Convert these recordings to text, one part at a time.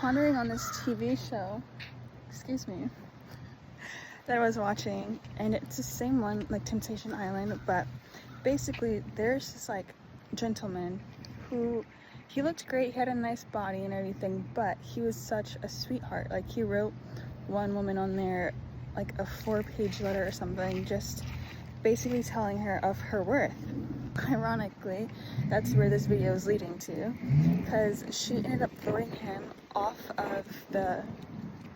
pondering on this TV show, excuse me, that I was watching, and it's the same one, like Temptation Island, but basically there's this like gentleman who, he looked great, he had a nice body and everything, but he was such a sweetheart. Like, he wrote one woman on there like a 4-page letter or something, just basically telling her of her worth. Ironically, that's where this video is leading to, because she ended up throwing him off of the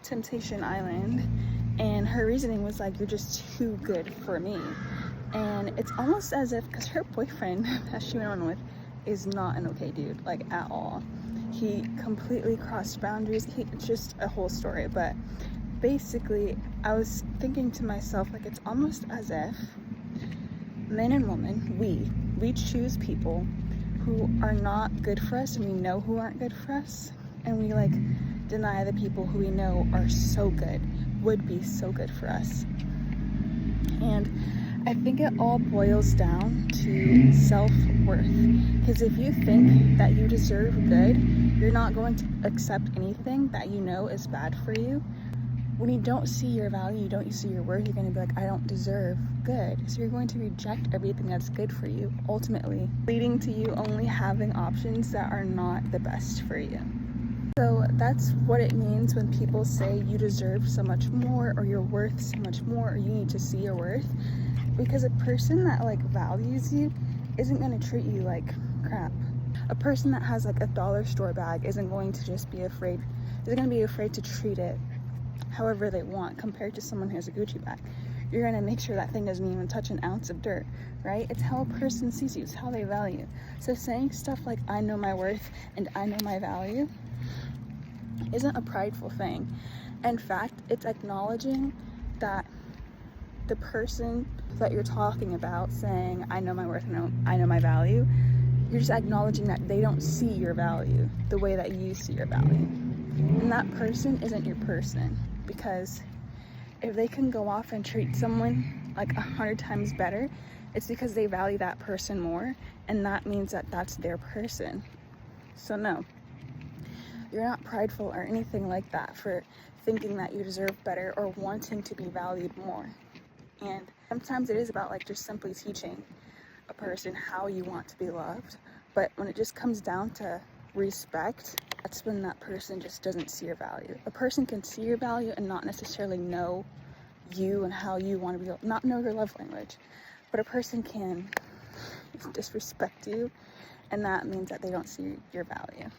Temptation Island, and her reasoning was like, you're just too good for me. And it's almost as if, because her boyfriend that she went on with is not an okay dude, like, at all. He completely crossed boundaries. It's just a whole story. But basically, I was thinking to myself, like, it's almost as if men and women, we choose people who are not good for us, and we know who aren't good for us, and we like deny the people who we know are so good, would be so good for us. And I think it all boils down to self-worth, because if you think that you deserve good, you're not going to accept anything that you know is bad for you. When you don't see your value, you don't see your worth, you're going to be like, I don't deserve good. So you're going to reject everything that's good for you, ultimately leading to you only having options that are not the best for you. So that's what it means when people say you deserve so much more, or you're worth so much more, or you need to see your worth. Because a person that like values you isn't going to treat you like crap. A person that has like a dollar store bag isn't going to just be afraid, isn't going to be afraid to treat it however they want, compared to someone who has a Gucci bag. You're going to make sure that thing doesn't even touch an ounce of dirt, right? It's how a person sees you, it's how they value. So saying stuff like, I know my worth and I know my value, isn't a prideful thing. In fact, it's acknowledging that the person that you're talking about saying, I know my worth and I know my value, you're just acknowledging that they don't see your value the way that you see your value. And that person isn't your person, because if they can go off and treat someone like 100 times better, it's because they value that person more, and that means that that's their person. So no, you're not prideful or anything like that for thinking that you deserve better or wanting to be valued more. And sometimes it is about like just simply teaching a person how you want to be loved, but when it just comes down to respect, that's when that person just doesn't see your value. A person can see your value and not necessarily know you and how you want to be, not know your love language, but a person can disrespect you, and that means that they don't see your value.